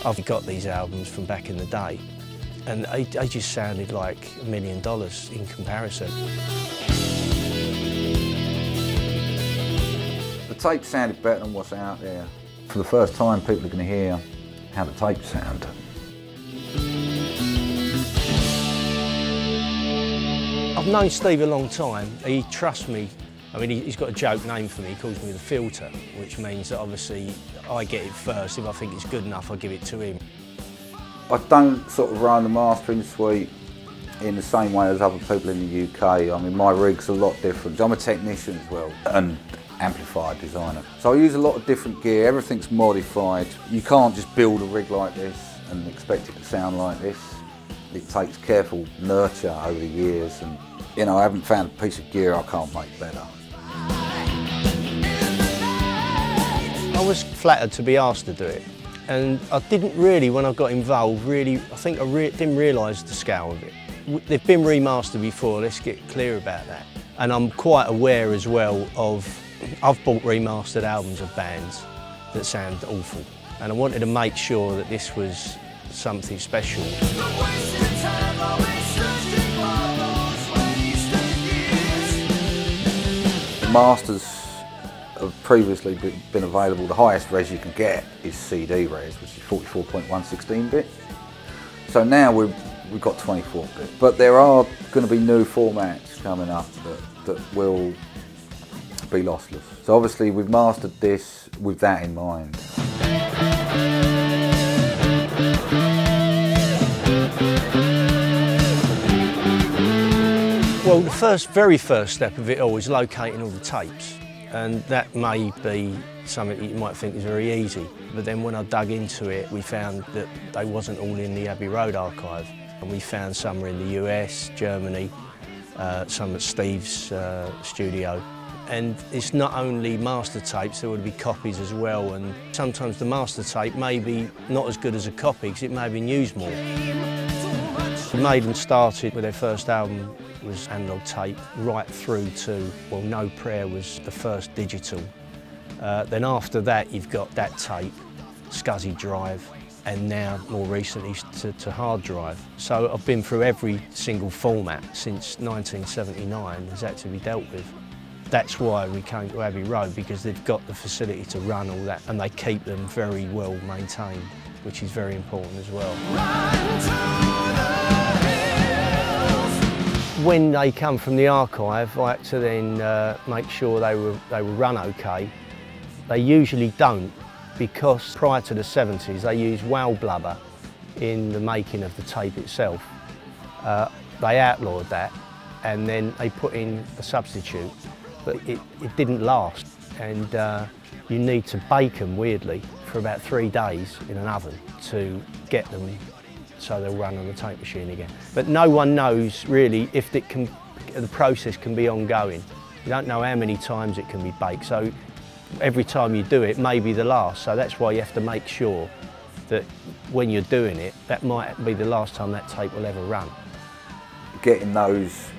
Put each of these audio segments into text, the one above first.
I've got these albums from back in the day, and they just sounded like $1 million in comparison. The tape sounded better than what's out there. For the first time, people are going to hear how the tapes sound. I've known Steve a long time. He trusts me. I mean, he's got a joke name for me. He calls me the filter, which means that obviously I get it first. If I think it's good enough, I give it to him. I don't sort of run the mastering suite in the same way as other people in the UK. I mean, my rig's a lot different. I'm a technician as well, and amplifier designer. So I use a lot of different gear, everything's modified. You can't just build a rig like this and expect it to sound like this. It takes careful nurture over the years, and you know, I haven't found a piece of gear I can't make better. I was flattered to be asked to do it, and I didn't really, when I got involved, I think I didn't realise the scale of it. They've been remastered before, let's get clear about that. And I'm quite aware as well of, I've bought remastered albums of bands that sound awful, and I wanted to make sure that this was something special. Masters have previously been available. The highest res you can get is CD res, which is 44.116-bit. So now we've got 24-bit. But there are going to be new formats coming up that will be lossless. So obviously we've mastered this with that in mind. Well, the very first step of it all is locating all the tapes, and that may be something that you might think is very easy, but then when I dug into it, we found that they wasn't all in the Abbey Road archive, and we found some were in the US, Germany, some at Steve's studio. And it's not only master tapes, there would be copies as well, and sometimes the master tape may be not as good as a copy because it may have been used more. Maiden started with their first album was analog tape right through to, well, No Prayer was the first digital. Then after that you've got that tape, SCSI drive, and now more recently to hard drive. So I've been through every single format since 1979 has had to be dealt with. That's why we came to Abbey Road, because they've got the facility to run all that, and they keep them very well maintained, which is very important as well. When they come from the archive, I had to then make sure they were run okay. They usually don't, because prior to the 70s they used whale blubber in the making of the tape itself. They outlawed that, and then they put in a substitute, but it didn't last, and you need to bake them, weirdly, for about 3 days in an oven to get them so they'll run on the tape machine again. But no one knows really if the process can be ongoing. You don't know how many times it can be baked, so every time you do it may be the last, so that's why you have to make sure that when you're doing it, that might be the last time that tape will ever run. Getting those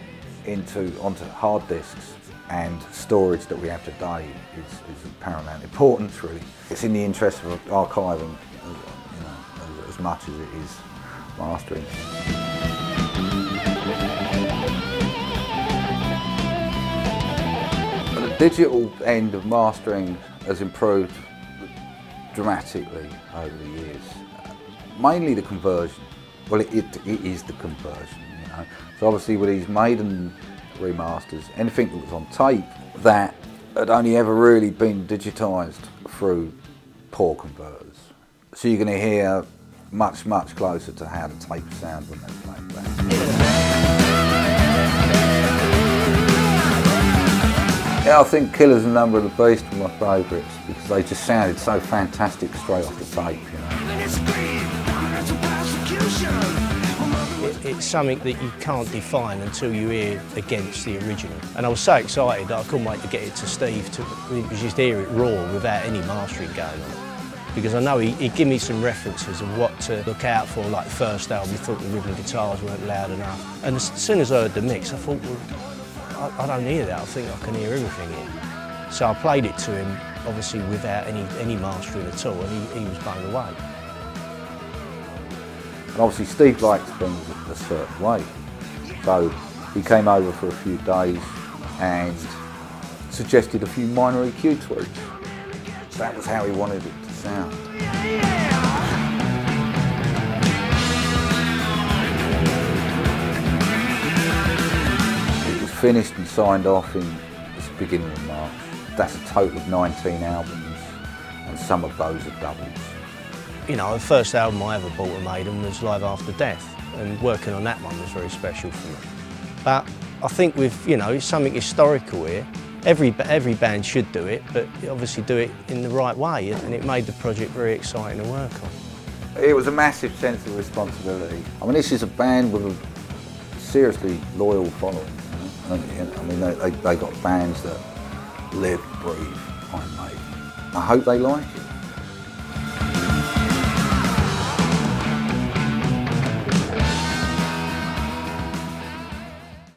onto hard disks and storage that we have today is of paramount importance, really. It's in the interest of archiving as much as it is mastering. The digital end of mastering has improved dramatically over the years. Mainly the conversion. Well, it is the conversion, you know. So obviously with these Maiden remasters, anything that was on tape that had only ever really been digitised through poor converters. So you're going to hear much, much closer to how the tapes sound when they're playing back. Yeah, I think Killers and Number of the Beast were my favourites because they just sounded so fantastic straight off the tape, you know. It's something that you can't define until you hear against the original. And I was so excited that I couldn't wait to get it to Steve to just hear it raw without any mastering going on. Because I know he'd give me some references of what to look out for, like the first album, he thought the rhythm guitars weren't loud enough. And as soon as I heard the mix, I thought, well, I don't hear that, I think I can hear everything here. So I played it to him, obviously without any mastering at all, and he was blown away. And obviously Steve likes things a certain way. So he came over for a few days and suggested a few minor EQ tweaks. That was how he wanted it to sound. It was finished and signed off in the beginning of March. That's a total of 19 albums, and some of those are doubles. You know, the first album I ever bought of Maiden was Live After Death, and working on that one was very special for me. But I think with, you know, something historical here, every band should do it, but obviously do it in the right way, and it made the project very exciting to work on. It was a massive sense of responsibility. I mean, this is a band with a seriously loyal following. You know? I mean, they got fans that live, breathe Iron Maiden. I hope they like it.